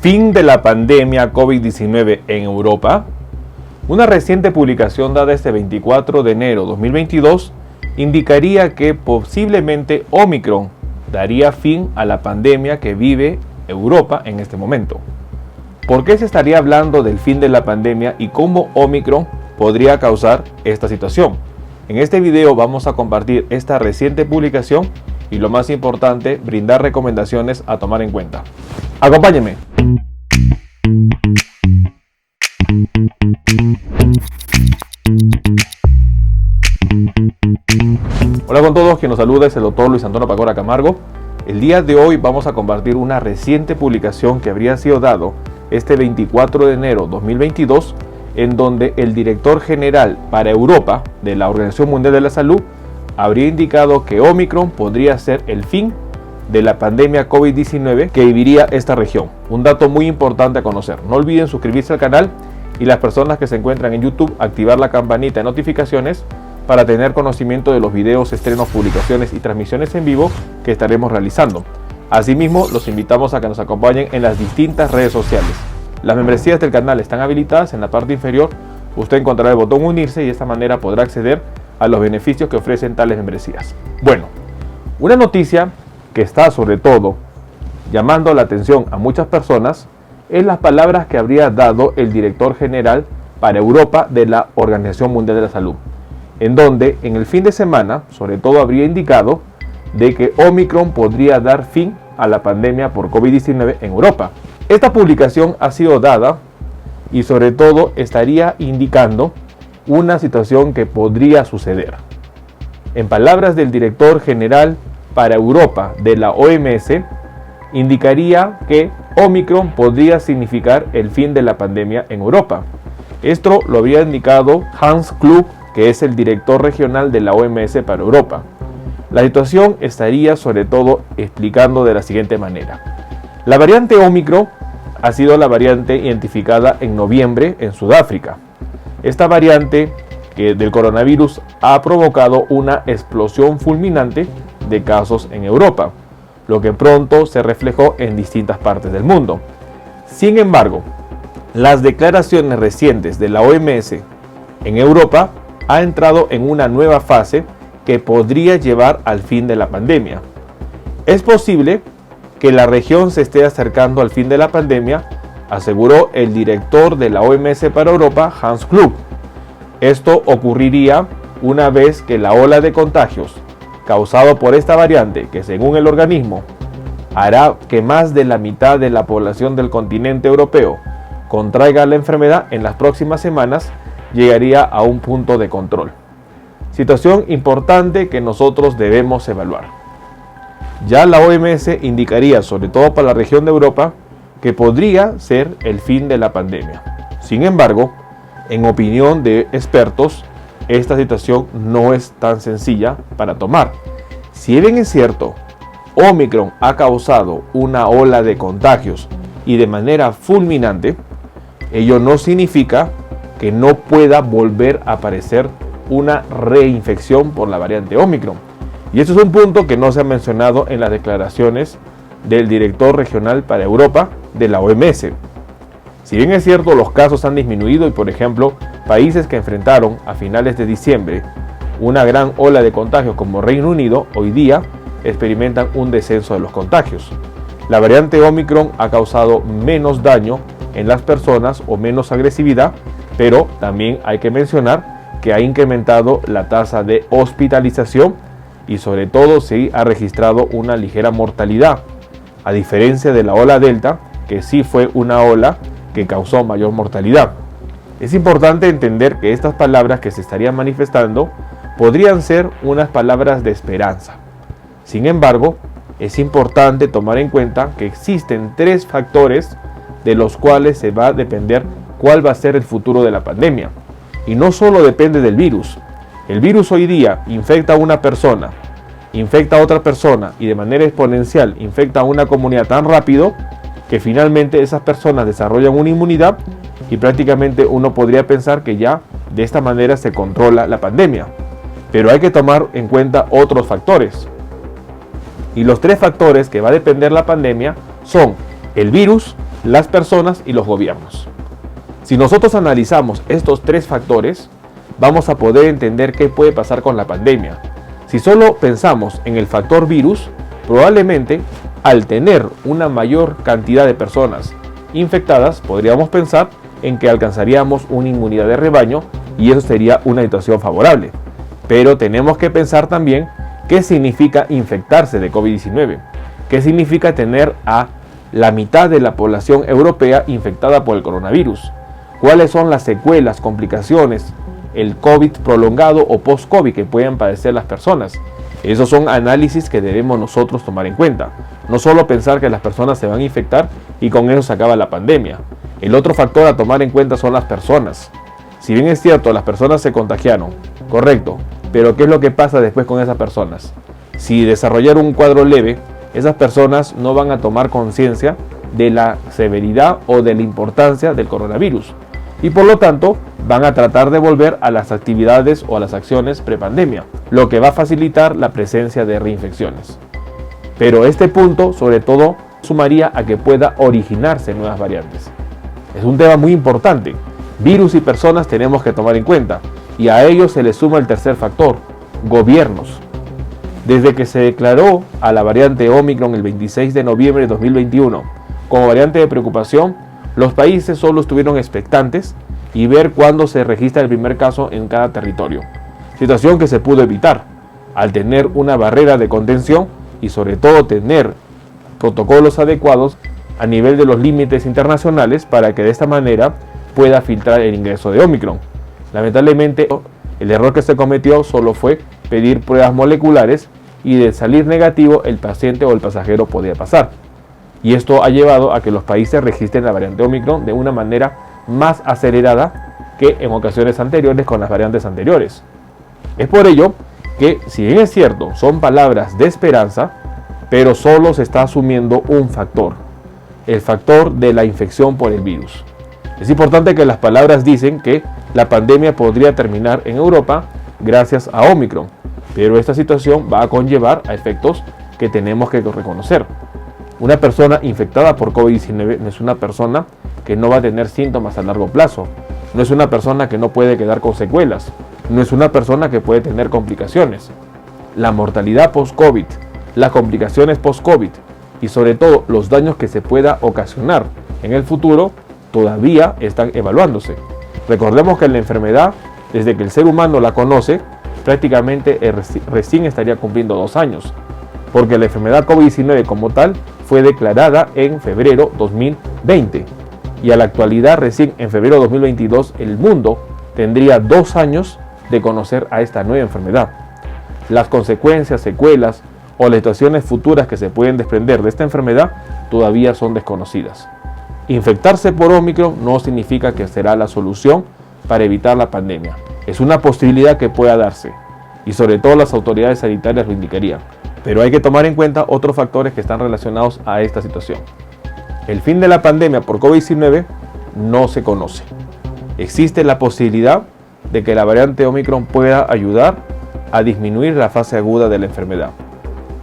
Fin de la pandemia COVID-19 en Europa. Una reciente publicación dada este 24 de enero de 2022 indicaría que posiblemente Omicron daría fin a la pandemia que vive Europa en este momento. ¿Por qué se estaría hablando del fin de la pandemia y cómo Omicron podría causar esta situación? En este video vamos a compartir esta reciente publicación y, lo más importante, brindar recomendaciones a tomar en cuenta. Acompáñenme. Hola con todos, quien nos saluda es el doctor Luis Antonio Pacora Camargo. El día de hoy vamos a compartir una reciente publicación que habría sido dado este 24 de enero de 2022, en donde el director general para Europa de la Organización Mundial de la Salud habría indicado que Omicron podría ser el fin de la pandemia COVID-19 que viviría esta región. Un dato muy importante a conocer. No olviden suscribirse al canal y las personas que se encuentran en YouTube activar la campanita de notificaciones para tener conocimiento de los videos, estrenos, publicaciones y transmisiones en vivo que estaremos realizando. Asimismo, los invitamos a que nos acompañen en las distintas redes sociales. Las membresías del canal están habilitadas. En la parte inferior usted encontrará el botón unirse y de esta manera podrá acceder a los beneficios que ofrecen tales membresías. Bueno, una noticia que está sobre todo llamando la atención a muchas personas es las palabras que habría dado el director general para Europa de la Organización Mundial de la Salud, en donde en el fin de semana sobre todo habría indicado de que Omicron podría dar fin a la pandemia por COVID-19 en Europa. Esta publicación ha sido dada y sobre todo estaría indicando una situación que podría suceder. En palabras del director general para Europa de la OMS, indicaría que Omicron podría significar el fin de la pandemia en Europa. Esto lo había indicado Hans Kluge, que es el director regional de la OMS para Europa. La situación estaría sobre todo explicando de la siguiente manera. La variante Omicron ha sido la variante identificada en noviembre en Sudáfrica. Esta variante del coronavirus ha provocado una explosión fulminante de casos en Europa, lo que pronto se reflejó en distintas partes del mundo. Sin embargo, las declaraciones recientes de la OMS en Europa ha entrado en una nueva fase que podría llevar al fin de la pandemia. Es posible que la región se esté acercando al fin de la pandemia, aseguró el director de la OMS para Europa, Hans Kluge. Esto ocurriría una vez que la ola de contagios causado por esta variante, que según el organismo hará que más de la mitad de la población del continente europeo contraiga la enfermedad en las próximas semanas, llegaría a un punto de control. Situación importante que nosotros debemos evaluar. Ya la OMS indicaría, sobre todo para la región de Europa, que podría ser el fin de la pandemia. Sin embargo, en opinión de expertos, esta situación no es tan sencilla para tomar. Si bien es cierto, Omicron ha causado una ola de contagios y de manera fulminante, ello no significa que no pueda volver a aparecer una reinfección por la variante Omicron. Y eso es un punto que no se ha mencionado en las declaraciones del director regional para Europa de la OMS. Si bien es cierto, los casos han disminuido y, por ejemplo, países que enfrentaron a finales de diciembre una gran ola de contagios como Reino Unido, hoy día experimentan un descenso de los contagios. La variante Omicron ha causado menos daño en las personas o menos agresividad, pero también hay que mencionar que ha incrementado la tasa de hospitalización y sobre todo se ha registrado una ligera mortalidad, a diferencia de la ola Delta, que sí fue una ola que causó mayor mortalidad. Es importante entender que estas palabras que se estarían manifestando podrían ser unas palabras de esperanza. Sin embargo, es importante tomar en cuenta que existen tres factores de los cuales se va a depender cuál va a ser el futuro de la pandemia. Y no solo depende del virus. El virus hoy día infecta a una persona, infecta a otra persona y de manera exponencial infecta a una comunidad tan rápido que finalmente esas personas desarrollan una inmunidad y prácticamente uno podría pensar que ya de esta manera se controla la pandemia. Pero hay que tomar en cuenta otros factores. Y los tres factores que va a depender la pandemia son el virus, las personas y los gobiernos. Si nosotros analizamos estos tres factores, vamos a poder entender qué puede pasar con la pandemia. Si solo pensamos en el factor virus, probablemente al tener una mayor cantidad de personas infectadas, podríamos pensar en que alcanzaríamos una inmunidad de rebaño y eso sería una situación favorable. Pero tenemos que pensar también qué significa infectarse de COVID-19, qué significa tener a la mitad de la población europea infectada por el coronavirus, cuáles son las secuelas, complicaciones, el COVID prolongado o post-COVID que pueden padecer las personas. Esos son análisis que debemos nosotros tomar en cuenta. No solo pensar que las personas se van a infectar y con eso se acaba la pandemia. El otro factor a tomar en cuenta son las personas. Si bien es cierto, las personas se contagiaron, correcto, pero ¿qué es lo que pasa después con esas personas? Si desarrollaron un cuadro leve, esas personas no van a tomar conciencia de la severidad o de la importancia del coronavirus y por lo tanto van a tratar de volver a las actividades o a las acciones prepandemia, lo que va a facilitar la presencia de reinfecciones. Pero este punto sobre todo sumaría a que pueda originarse nuevas variantes. Es un tema muy importante. Virus y personas tenemos que tomar en cuenta y a ello se le suma el tercer factor, gobiernos. Desde que se declaró a la variante Omicron el 26 de noviembre de 2021 como variante de preocupación, los países solo estuvieron expectantes y ver cuándo se registra el primer caso en cada territorio. Situación que se pudo evitar al tener una barrera de contención y sobre todo tener protocolos adecuados a nivel de los límites internacionales para que de esta manera pueda filtrar el ingreso de Omicron. Lamentablemente, el error que se cometió solo fue pedir pruebas moleculares y de salir negativo el paciente o el pasajero podía pasar. Y esto ha llevado a que los países registren la variante Omicron de una manera más acelerada que en ocasiones anteriores con las variantes anteriores. Es por ello que, si bien es cierto, son palabras de esperanza, pero solo se está asumiendo un factor, el factor de la infección por el virus. Es importante que las palabras dicen que la pandemia podría terminar en Europa gracias a Omicron, pero esta situación va a conllevar a efectos que tenemos que reconocer. Una persona infectada por COVID-19 no es una persona que no va a tener síntomas a largo plazo, no es una persona que no puede quedar con secuelas, no es una persona que puede tener complicaciones. La mortalidad post-COVID, las complicaciones post-COVID y sobre todo los daños que se pueda ocasionar en el futuro todavía están evaluándose. Recordemos que la enfermedad, desde que el ser humano la conoce, prácticamente recién estaría cumpliendo 2 años, porque la enfermedad COVID-19 como tal fue declarada en febrero 2020 y a la actualidad recién en febrero 2022 el mundo tendría 2 años de conocer a esta nueva enfermedad. Las consecuencias, secuelas o las situaciones futuras que se pueden desprender de esta enfermedad todavía son desconocidas. Infectarse por Omicron no significa que será la solución para evitar la pandemia. Es una posibilidad que pueda darse y sobre todo las autoridades sanitarias lo indicarían. Pero hay que tomar en cuenta otros factores que están relacionados a esta situación. El fin de la pandemia por COVID-19 no se conoce. Existe la posibilidad de que la variante Omicron pueda ayudar a disminuir la fase aguda de la enfermedad.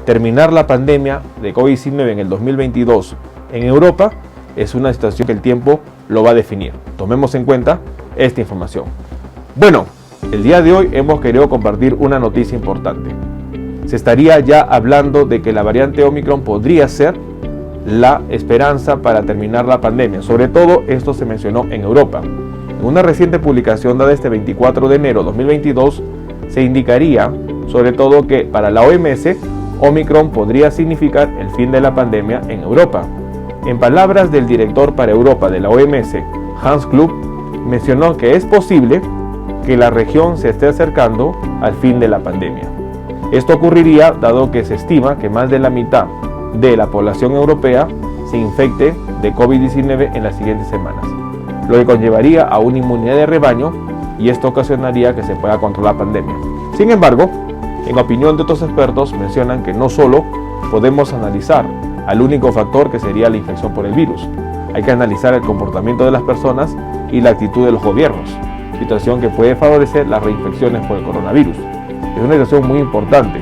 Terminar la pandemia de COVID-19 en el 2022 en Europa es una situación que el tiempo lo va a definir. Tomemos en cuenta esta información. Bueno, el día de hoy hemos querido compartir una noticia importante. Se estaría ya hablando de que la variante Omicron podría ser la esperanza para terminar la pandemia. Sobre todo esto se mencionó en Europa. En una reciente publicación dada este 24 de enero de 2022 se indicaría sobre todo que para la OMS Omicron podría significar el fin de la pandemia en Europa. En palabras del director para Europa de la OMS, Hans Kluge, mencionó que es posible que la región se esté acercando al fin de la pandemia. Esto ocurriría dado que se estima que más de la mitad de la población europea se infecte de COVID-19 en las siguientes semanas, lo que conllevaría a una inmunidad de rebaño y esto ocasionaría que se pueda controlar la pandemia. Sin embargo, en opinión de otros expertos mencionan que no solo podemos analizar al único factor que sería la infección por el virus, hay que analizar el comportamiento de las personas y la actitud de los gobiernos, situación que puede favorecer las reinfecciones por el coronavirus. Es una situación muy importante.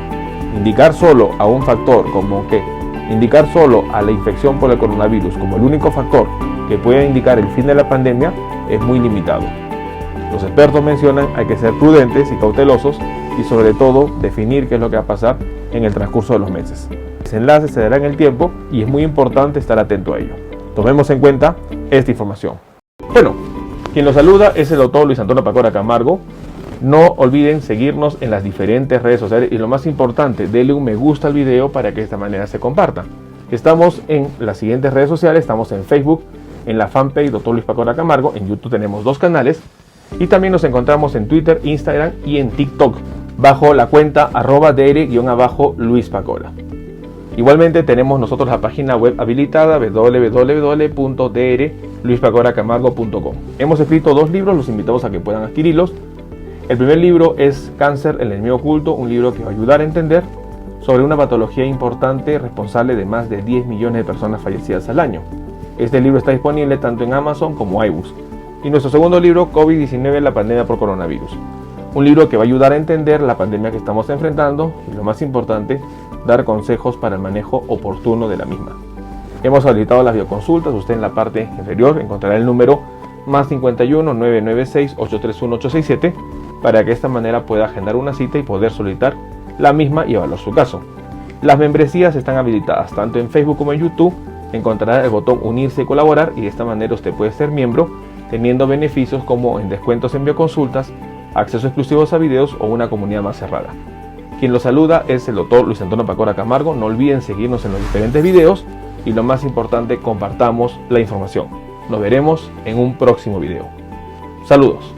Indicar solo a un factor como que indicar solo a la infección por el coronavirus como el único factor que pueda indicar el fin de la pandemia es muy limitado. Los expertos mencionan hay que ser prudentes y cautelosos y sobre todo definir qué es lo que va a pasar en el transcurso de los meses. El desenlace se dará en el tiempo y es muy importante estar atento a ello. Tomemos en cuenta esta información. Bueno, quien los saluda es el doctor Luis Antonio Pacora Camargo. No olviden seguirnos en las diferentes redes sociales y lo más importante, denle un me gusta al video para que de esta manera se comparta. Estamos en las siguientes redes sociales, estamos en Facebook, en la fanpage Dr. Luis Pacora Camargo, en YouTube tenemos 2 canales y también nos encontramos en Twitter, Instagram y en TikTok bajo la cuenta @dr_Luis Pacora. Igualmente tenemos nosotros la página web habilitada www.drluispacoracamargo.com. Hemos escrito 2 libros, los invitamos a que puedan adquirirlos. El primer libro es Cáncer, el enemigo oculto, un libro que va a ayudar a entender sobre una patología importante responsable de más de 10 millones de personas fallecidas al año. Este libro está disponible tanto en Amazon como iBooks. Y nuestro segundo libro, COVID-19, la pandemia por coronavirus. Un libro que va a ayudar a entender la pandemia que estamos enfrentando y lo más importante, dar consejos para el manejo oportuno de la misma. Hemos habilitado las videoconsultas, usted en la parte inferior encontrará el número +51 996 831 867 para que de esta manera pueda agendar una cita y poder solicitar la misma y evaluar su caso. Las membresías están habilitadas tanto en Facebook como en YouTube, encontrará el botón unirse y colaborar y de esta manera usted puede ser miembro teniendo beneficios como en descuentos en videoconsultas, acceso exclusivos a videos o una comunidad más cerrada. Quien los saluda es el doctor Luis Antonio Pacora Camargo. No olviden seguirnos en los diferentes videos y lo más importante, compartamos la información. Nos veremos en un próximo video. Saludos.